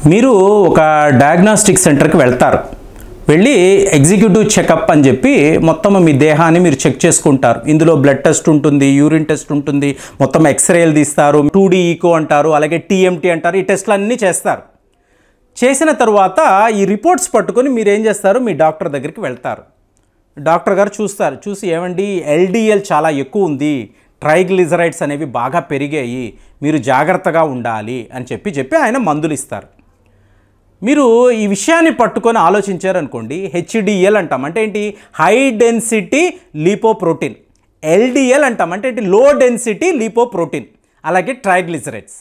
మీరు ఒక డయాగ్నోస్టిక్ సెంటర్కి వెళ్తారు. వెళ్ళి ఎగ్జిక్యూటివ్ చెకప్ అని చెప్పి మొత్తం మీ దేహాన్ని మీరు చెక్ చేసుకుంటారు. ఇందులో బ్లడ్ టెస్ట్ ఉంటుంది, యూరిన్ టెస్ట్ ఉంటుంది, మొత్తం ఎక్స్రేలు తీస్తారు, 2D ఈకో అంటారు, అలాగే TMT అంటారు. ఈ టెస్టులు అన్నీ చేస్తారు. చేసిన తర్వాత ఈ రిపోర్ట్స్ పట్టుకొని మీరు ఏం చేస్తారు, మీ డాక్టర్ దగ్గరికి వెళ్తారు. డాక్టర్ గారు చూస్తారు. చూసి ఏమండి LDL చాలా ఎక్కువ ఉంది, ట్రైగ్లిజరైడ్స్ అనేవి బాగా పెరిగాయి, మీరు జాగ్రత్తగా ఉండాలి అని చెప్పి ఆయన మందులు ఇస్తారు. మీరు ఈ విషయాన్ని పట్టుకొని ఆలోచించారనుకోండి, HDL అంటాం అంటే ఏంటి, హై డెన్సిటీ లిపోప్రోటీన్. LDL అంటాం అంటే ఏంటి, లో డెన్సిటీ లిపోప్రోటీన్. అలాగే ట్రైగ్లిజరైడ్స్.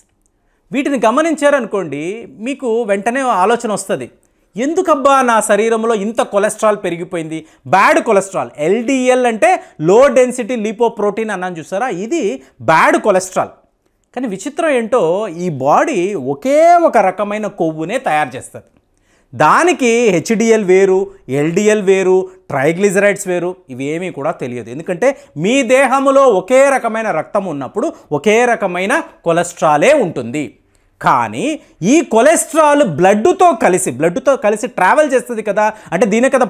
వీటిని గమనించారనుకోండి, మీకు వెంటనే ఆలోచన వస్తుంది, ఎందుకబ్బా నా శరీరంలో ఇంత కొలెస్ట్రాల్ పెరిగిపోయింది, బ్యాడ్ కొలెస్ట్రాల్. LDL అంటే లో డెన్సిటీ లిపోప్రోటీన్ అన్నాను చూసారా, ఇది బ్యాడ్ కొలెస్ట్రాల్. కానీ విచిత్రం ఏంటో, ఈ బాడీ ఒకే ఒక రకమైన కొవ్వునే తయారు చేస్తుంది. దానికి HDL వేరు, LDL వేరు, ట్రైగ్లిజరైడ్స్ వేరు, ఇవేమీ కూడా తెలియదు. ఎందుకంటే మీ దేహంలో ఒకే రకమైన రక్తం ఉన్నప్పుడు ఒకే రకమైన కొలెస్ట్రాలే ఉంటుంది. కానీ ఈ కొలెస్ట్రాల్ బ్లడ్తో కలిసి ట్రావెల్ చేస్తుంది కదా, అంటే దీని కదా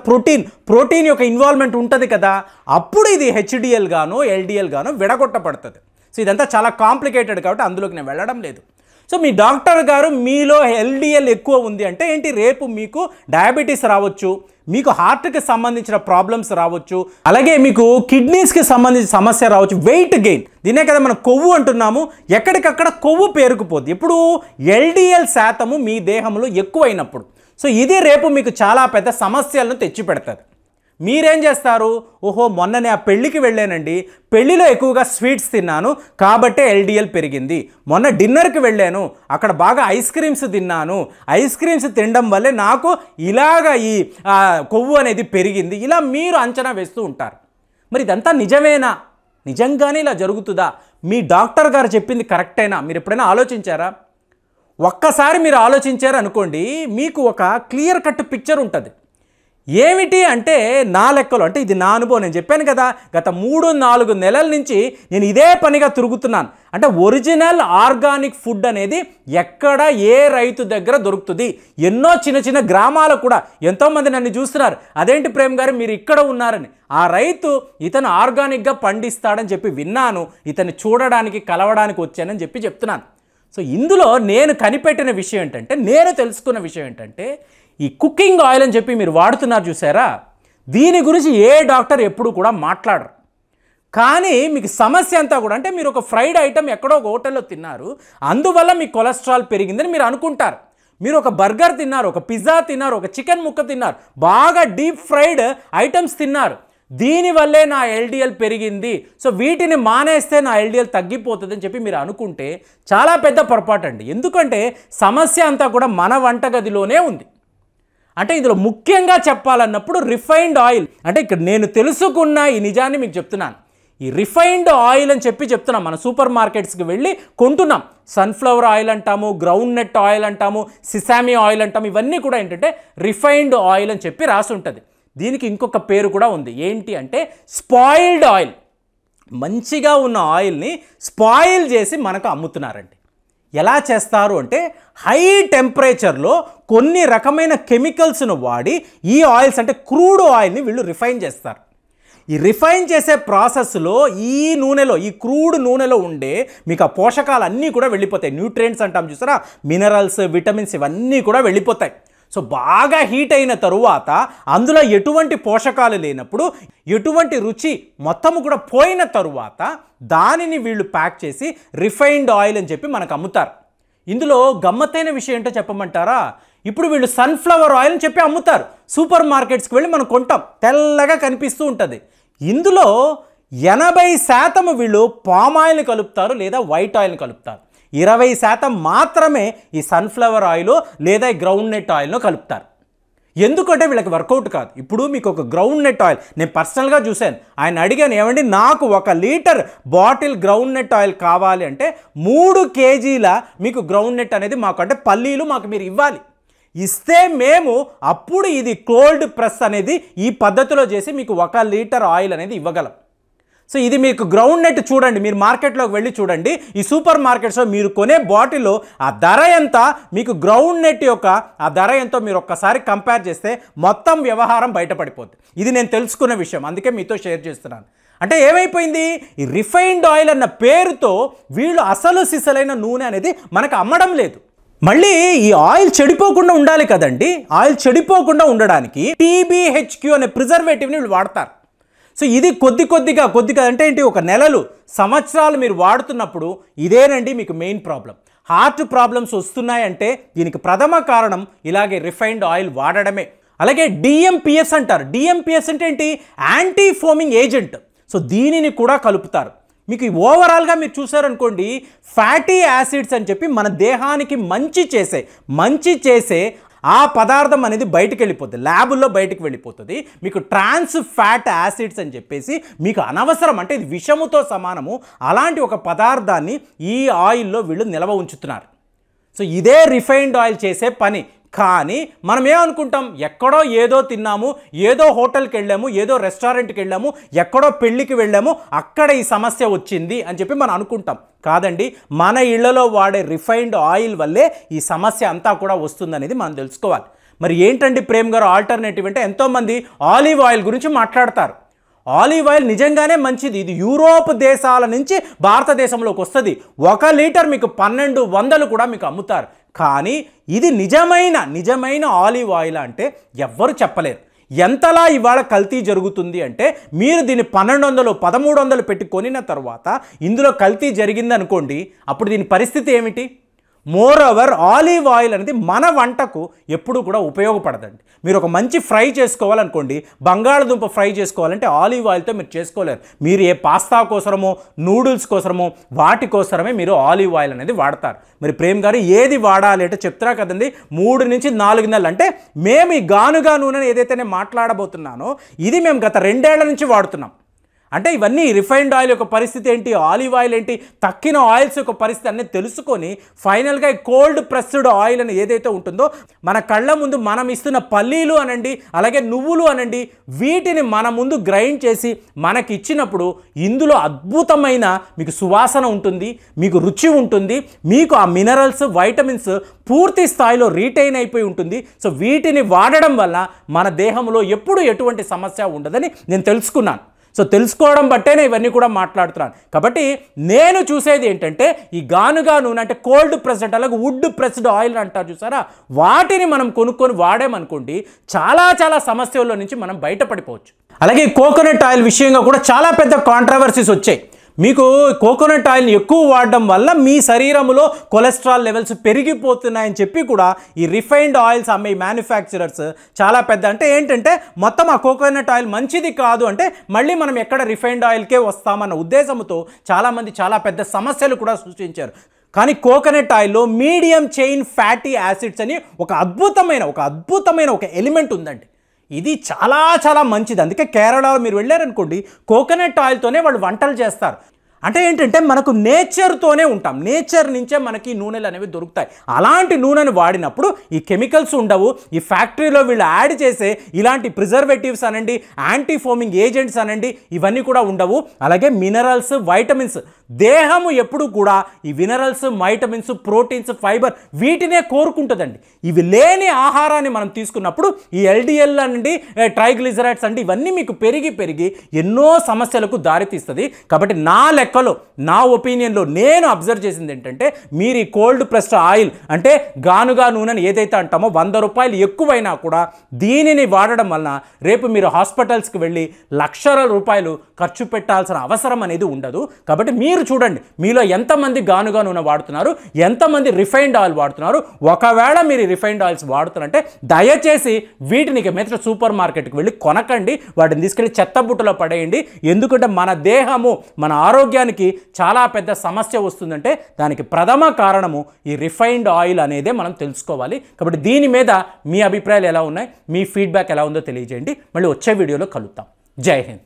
ప్రోటీన్ యొక్క ఇన్వాల్వ్మెంట్ ఉంటుంది కదా, అప్పుడు ఇది HDL గానో LDL గానో విడగొట్టబడుతుంది. సో ఇదంతా చాలా కాంప్లికేటెడ్ కాబట్టి అందులోకి నేను వెళ్ళడం లేదు. సో మీ డాక్టర్ గారు మీలో LDL ఎక్కువ ఉంది అంటే ఏంటి, రేపు మీకు డయాబెటీస్ రావచ్చు, మీకు హార్ట్కి సంబంధించిన ప్రాబ్లమ్స్ రావచ్చు, అలాగే మీకు కిడ్నీస్కి సంబంధించిన సమస్య రావచ్చు, వెయిట్ గెయిన్. దీనే కదా మనం కొవ్వు అంటున్నాము. ఎక్కడికక్కడ కొవ్వు పేరుకుపోద్ది ఎప్పుడు, LDL శాతము మీ దేహంలో ఎక్కువైనప్పుడు. సో ఇది రేపు మీకు చాలా పెద్ద సమస్యలను తెచ్చిపెడుతుంది. మీరేం చేస్తారు, ఓహో మొన్ననే ఆ పెళ్ళికి వెళ్ళానండి, పెళ్ళిలో ఎక్కువగా స్వీట్స్ తిన్నాను కాబట్టి LDL పెరిగింది, మొన్న డిన్నర్కి వెళ్ళాను అక్కడ బాగా ఐస్ క్రీమ్స్ తిన్నాను, ఐస్ క్రీమ్స్ తినడం వల్లే నాకు ఇలాగ ఈ కొవ్వు అనేది పెరిగింది, ఇలా మీరు అంచనా వేస్తూ ఉంటారు. మరి ఇదంతా నిజమేనా, నిజంగానే ఇలా జరుగుతుందా, మీ డాక్టర్ గారు చెప్పింది కరెక్టేనా, మీరు ఎప్పుడైనా ఆలోచించారా? ఒక్కసారి మీరు ఆలోచించారు అనుకోండి, మీకు ఒక క్లియర్ కట్ పిక్చర్ ఉంటుంది. ఏమిటి అంటే, నా లెక్కలో, అంటే ఇది నా అనుభవం, నేను చెప్పాను కదా గత 3-4 నెలల నుంచి నేను ఇదే పనిగా తిరుగుతున్నాను. అంటే ఒరిజినల్ ఆర్గానిక్ ఫుడ్ అనేది ఎక్కడ ఏ రైతు దగ్గర దొరుకుతుంది. ఎన్నో చిన్న గ్రామాలు కూడా ఎంతోమంది నన్ను చూస్తున్నారు, అదేంటి ప్రేమ్ గారు మీరు ఇక్కడ ఉన్నారని. ఆ రైతు ఇతను ఆర్గానిక్గా పండిస్తాడని చెప్పి విన్నాను, ఇతన్ని చూడడానికి కలవడానికి వచ్చానని చెప్తున్నాను. సో ఇందులో నేను కనిపెట్టిన విషయం ఏంటంటే, నేను తెలుసుకున్న విషయం ఏంటంటే, ఈ కుకింగ్ ఆయిల్ అని చెప్పి మీరు వాడుతున్నారు చూసారా, దీని గురించి ఏ డాక్టర్ ఎప్పుడు కూడా మాట్లాడరు. కానీ మీకు సమస్య అంతా కూడా, అంటే మీరు ఒక ఫ్రైడ్ ఐటమ్ ఎక్కడో ఒక హోటల్లో తిన్నారు, అందువల్ల మీ కొలెస్ట్రాల్ పెరిగిందని మీరు అనుకుంటారు. మీరు ఒక బర్గర్ తిన్నారు, ఒక పిజ్జా తిన్నారు, ఒక చికెన్ ముక్క తిన్నారు, బాగా డీప్ ఫ్రైడ్ ఐటమ్స్ తిన్నారు, దీనివల్లే నా LDL పెరిగింది, సో వీటిని మానేస్తే నా LDL తగ్గిపోతుందని చెప్పి మీరు అనుకుంటే చాలా పెద్ద పొరపాటు అండి. ఎందుకంటే సమస్య అంతా కూడా మన వంటగదిలోనే ఉంది. అంటే ఇందులో ముఖ్యంగా చెప్పాలన్నప్పుడు రిఫైన్డ్ ఆయిల్, అంటే ఇక్కడ నేను తెలుసుకున్న ఈ నిజాన్ని మీకు చెప్తున్నాను. ఈ రిఫైన్డ్ ఆయిల్ అని చెప్తున్నాం, మన సూపర్ మార్కెట్స్కి వెళ్ళి కొంటున్నాం. సన్ఫ్లవర్ ఆయిల్ అంటాము, గ్రౌండ్ నట్ ఆయిల్ అంటాము, సిసామి ఆయిల్ అంటాము, ఇవన్నీ కూడా ఏంటంటే రిఫైన్డ్ ఆయిల్ అని చెప్పి రాసి ఉంటుంది. దీనికి ఇంకొక పేరు కూడా ఉంది, ఏంటి అంటే స్పాయిల్డ్ ఆయిల్. మంచిగా ఉన్న ఆయిల్ని స్పాయిల్ చేసి మనకు అమ్ముతున్నారండి. ఎలా చేస్తారు అంటే, హై టెంపరేచర్లో కొన్ని రకమైన కెమికల్స్ను వాడి ఈ ఆయిల్స్, అంటే క్రూడ్ ఆయిల్ని వీళ్ళు రిఫైన్ చేస్తారు. ఈ రిఫైన్ చేసే ప్రాసెస్లో ఈ క్రూడ్ నూనెలో ఉండే మీకు ఆ పోషకాలు అన్నీ కూడా వెళ్ళిపోతాయి. న్యూట్రియంట్స్ అంటాం చూసారా, మినరల్స్, విటమిన్స్, ఇవన్నీ కూడా వెళ్ళిపోతాయి. సో బాగా హీట్ అయిన తరువాత అందులో ఎటువంటి పోషకాలు లేనప్పుడు, ఎటువంటి రుచి మొత్తము కూడా పోయిన తరువాత దానిని వీళ్ళు ప్యాక్ చేసి రిఫైన్డ్ ఆయిల్ అని చెప్పి మనకు అమ్ముతారు. ఇందులో గమ్మత్తైన విషయం ఏంటో చెప్పమంటారా, ఇప్పుడు వీళ్ళు సన్ఫ్లవర్ ఆయిల్ అని చెప్పి అమ్ముతారు. సూపర్ మార్కెట్స్కి వెళ్ళి మనం కొంటాం, తెల్లగా కనిపిస్తూ ఉంటుంది. ఇందులో 80% వీళ్ళు పామ్ ఆయిల్ని కలుపుతారు లేదా వైట్ ఆయిల్ని కలుపుతారు. 20% మాత్రమే ఈ సన్ఫ్లవర్ ఆయిల్ లేదా గ్రౌండ్ నట్ ఆయిల్ను కలుపుతారు. ఎందుకంటే వీళ్ళకి వర్కౌట్ కాదు. ఇప్పుడు మీకు ఒక గ్రౌండ్ నట్ ఆయిల్ నేను పర్సనల్గా చూశాను, ఆయన అడిగాను, ఏమండి నాకు 1 litre bottle groundnut oil కావాలి అంటే 3 కేజీల మీకు గ్రౌండ్ నట్ అనేది మాకు, అంటే పల్లీలు మాకు మీరు ఇవ్వాలి, ఇస్తే మేము అప్పుడు ఇది కోల్డ్ ప్రెస్ అనేది ఈ పద్ధతిలో చేసి మీకు 1 లీటర్ ఆయిల్ అనేది ఇవ్వగలం. సో ఇది మీకు గ్రౌండ్ నెట్ చూడండి, మీరు మార్కెట్లోకి వెళ్ళి చూడండి, ఈ సూపర్ మార్కెట్స్లో మీరు కొనే బాటిల్లో ఆ ధర ఎంత, మీకు గ్రౌండ్ నెట్ యొక్క ఆ ధర ఎంతో మీరు ఒక్కసారి కంపేర్ చేస్తే మొత్తం వ్యవహారం బయటపడిపోతుంది. ఇది నేను తెలుసుకున్న విషయం, అందుకే మీతో షేర్ చేస్తున్నాను. అంటే ఏమైపోయింది, ఈ రిఫైన్డ్ ఆయిల్ అన్న పేరుతో వీళ్ళు అసలు సిసలైన నూనె అనేది మనకు అమ్మడం లేదు. మళ్ళీ ఈ ఆయిల్ చెడిపోకుండా ఉండాలి కదండి, ఆయిల్ చెడిపోకుండా ఉండడానికి TBHQ అనే ప్రిజర్వేటివ్ని వీళ్ళు వాడతారు. సో ఇది కొద్దిగా అంటే ఏంటి, ఒక నెలలు సంవత్సరాలు మీరు వాడుతున్నప్పుడు ఇదేనండి మీకు మెయిన్ ప్రాబ్లం. హార్ట్ ప్రాబ్లమ్స్ వస్తున్నాయంటే దీనికి ప్రథమ కారణం ఇలాగే రిఫైన్డ్ ఆయిల్ వాడడమే. అలాగే DMPS అంటారు. DMPS అంటే ఏంటి, యాంటీ ఫోమింగ్ ఏజెంట్. సో దీనిని కూడా కలుపుతారు. మీకు ఓవరాల్గా మీరు చూసారనుకోండి, ఫ్యాటీ యాసిడ్స్ అని చెప్పి మన దేహానికి మంచి చేసే ఆ పదార్థం అనేది బయటికి వెళ్ళిపోతుంది, ల్యాబుల్లో బయటికి వెళ్ళిపోతుంది. మీకు ట్రాన్స్ ఫ్యాట్ యాసిడ్స్ అని చెప్పేసి మీకు అనవసరం, అంటే ఇది విషముతో సమానము, అలాంటి ఒక పదార్థాన్ని ఈ ఆయిల్లో వీళ్ళు నిల్వ ఉంచుతున్నారు. సో ఇదే రిఫైన్డ్ ఆయిల్ చేసే పని. కానీ మనం ఏమనుకుంటాం, ఎక్కడో ఏదో తిన్నాము, ఏదో హోటల్కి వెళ్ళాము, ఏదో రెస్టారెంట్కి వెళ్ళాము, ఎక్కడో పెళ్ళికి వెళ్ళాము, అక్కడ ఈ సమస్య వచ్చింది అని చెప్పి మనం అనుకుంటాం. కాదండి, మన ఇళ్లలో వాడే రిఫైన్డ్ ఆయిల్ వల్లే ఈ సమస్య అంతా కూడా వస్తుందనేది మనం తెలుసుకోవాలి. మరి ఏంటండి ప్రేమ్ గారు ఆల్టర్నేటివ్ అంటే, ఎంతోమంది ఆలివ్ ఆయిల్ గురించి మాట్లాడతారు. ఆలివ్ ఆయిల్ నిజంగానే మంచిది. ఇది యూరోప్ దేశాల నుంచి భారతదేశంలోకి వస్తుంది. 1 లీటర్ మీకు 1200 కూడా మీకు అమ్ముతారు. కానీ ఇది నిజమైన ఆలివ్ ఆయిల్ అంటే ఎవ్వరు చెప్పలేరు. ఎంతలా ఇవాళ కల్తీ జరుగుతుంది అంటే, మీరు దీన్ని 1200, 1300 పెట్టి కొనిన తర్వాత ఇందులో కల్తీ జరిగిందనుకోండి, అప్పుడు దీని పరిస్థితి ఏమిటి? మోర్ ఓవర్ ఆలివ్ ఆయిల్ అనేది మన వంటకు ఎప్పుడు కూడా ఉపయోగపడదండి. మీరు ఒక మంచి ఫ్రై చేసుకోవాలనుకోండి, బంగాళదుంప ఫ్రై చేసుకోవాలంటే ఆలివ్ ఆయిల్తో మీరు చేసుకోలేరు. మీరు ఏ పాస్తా కోసమో నూడిల్స్ కోసమో వాటి కోసమే మీరు ఆలివ్ ఆయిల్ అనేది వాడతారు. మరి ప్రేమ్ గారు ఏది వాడాలి అంటే చెప్తారా కదండి, 3 నుంచి 4 నెలలు. అంటే మేము ఈ గానుగా నూనెని ఏదైతే నేను మాట్లాడబోతున్నానో ఇది మేము గత 2 ఏళ్ల నుంచి వాడుతున్నాం. అంటే ఇవన్నీ రిఫైన్డ్ ఆయిల్ యొక్క పరిస్థితి ఏంటి, ఆలివ్ ఆయిల్ ఏంటి, తక్కిన ఆయిల్స్ యొక్క పరిస్థితి అన్నీ తెలుసుకొని ఫైనల్గా కోల్డ్ ప్రెస్డ్ ఆయిల్ అని ఏదైతే ఉంటుందో మన కళ్ళ ముందు మనం ఇస్తున్న పల్లీలు అనండి, అలాగే నువ్వులు అనండి, వీటిని మన ముందు గ్రైండ్ చేసి మనకి ఇచ్చినప్పుడు ఇందులో అద్భుతమైన మీకు సువాసన ఉంటుంది, మీకు రుచి ఉంటుంది, మీకు ఆ మినరల్స్ వైటమిన్స్ పూర్తి స్థాయిలో రీటైన్ అయిపోయి ఉంటుంది. సో వీటిని వాడడం వల్ల మన దేహంలో ఎప్పుడు ఎటువంటి సమస్య ఉండదని నేను తెలుసుకున్నాను. సో తెలుసుకోవడం బట్టేనే ఇవన్నీ కూడా మాట్లాడుతున్నాను. కాబట్టి నేను చూసేది ఏంటంటే, ఈ గానుగా నూనె అంటే కోల్డ్ ప్రెస్డ్, అలాగే వుడ్ ప్రెస్డ్ ఆయిల్ అంటారు చూసారా, వాటిని మనం కొనుక్కొని వాడామనుకోండి, చాలా సమస్యల్లో నుంచి మనం బయటపడిపోవచ్చు. అలాగే కోకోనట్ ఆయిల్ విషయంగా కూడా చాలా పెద్ద కాంట్రవర్సీస్ వచ్చాయి. మీకు కోకోనట్ ఆయిల్ని ఎక్కువ వాడడం వల్ల మీ శరీరంలో కొలెస్ట్రాల్ లెవెల్స్ పెరిగిపోతున్నాయని చెప్పి కూడా ఈ రిఫైన్డ్ ఆయిల్స్ అమ్మే మ్యానుఫ్యాక్చరర్స్ చాలా పెద్ద, అంటే ఏంటంటే మొత్తం ఆ కోకోనట్ ఆయిల్ మంచిది కాదు అంటే మళ్ళీ మనం ఎక్కడ రిఫైన్డ్ ఆయిల్కే వస్తామన్న ఉద్దేశంతో చాలామంది చాలా పెద్ద సమస్యలు కూడా సృష్టించారు. కానీ కోకోనట్ ఆయిల్లో మీడియం చైన్ ఫ్యాటీ యాసిడ్స్ అని ఒక అద్భుతమైన ఒక ఎలిమెంట్ ఉందండి. ఇది చాలా మంచిది. అందుకే కేరళలో మీరు వెళ్ళారనుకోండి, కోకోనట్ ఆయిల్తోనే వాళ్ళు వంటలు చేస్తారు. అంటే ఏంటంటే మనకు నేచర్తోనే ఉంటాం, నేచర్ నుంచే మనకి నూనెలు అనేవి దొరుకుతాయి. అలాంటి నూనెను వాడినప్పుడు ఈ కెమికల్స్ ఉండవు. ఈ ఫ్యాక్టరీలో వీళ్ళు యాడ్ చేసే ఇలాంటి ప్రిజర్వేటివ్స్ అనండి, యాంటీ ఫోమింగ్ ఏజెంట్స్ అనండి, ఇవన్నీ కూడా ఉండవు. అలాగే మినరల్స్, వైటమిన్స్, దేహము ఎప్పుడు కూడా ఈ మినరల్స్, వైటమిన్స్, ప్రోటీన్స్, ఫైబర్ వీటినే కోరుకుంటుందండి. ఇవి లేని ఆహారాన్ని మనం తీసుకున్నప్పుడు ఈ LDL అనండి, ట్రైగ్లిజరైడ్స్ అండి, ఇవన్నీ మీకు పెరిగి ఎన్నో సమస్యలకు దారితీస్తుంది. కాబట్టి నా లెక్కలో, నా ఒపీనియన్లో నేను అబ్జర్వ్ చేసింది ఏంటంటే, మీరు ఈ కోల్డ్ ప్రెస్డ్ ఆయిల్ అంటే గానుగా నూనెని ఏదైతే అంటామో 100 రూపాయలు ఎక్కువైనా కూడా దీనిని వాడడం వలన రేపు మీరు హాస్పిటల్స్కి వెళ్ళి లక్షల రూపాయలు ఖర్చు పెట్టాల్సిన అవసరం అనేది ఉండదు. కాబట్టి మీరు చూడండి, మీలో ఎంతమంది గానుగా నూనె వాడుతున్నారు, ఎంతమంది రిఫైన్డ్ ఆయిల్ వాడుతున్నారు. ఒకవేళ మీరు రిఫైన్డ్ ఆయిల్స్ వాడుతున్నారంటే దయచేసి వీటిని మెట్రో సూపర్ మార్కెట్కి వెళ్ళి కొనకండి, వాటిని తీసుకెళ్ళి చెత్తబుట్టలో పడేయండి. ఎందుకంటే మన దేహము, మన ఆరోగ్యానికి చాలా పెద్ద సమస్య వస్తుందంటే దానికి ప్రథమ కారణము ఈ రిఫైన్డ్ ఆయిల్ అనేదే మనం తెలుసుకోవాలి. కాబట్టి దీని మీద మీ అభిప్రాయాలు ఎలా ఉన్నాయి, మీ ఫీడ్బ్యాక్ ఎలా ఉందో తెలియజేయండి. మళ్ళీ వచ్చే వీడియోలో కలుద్దాం. జై హింద్.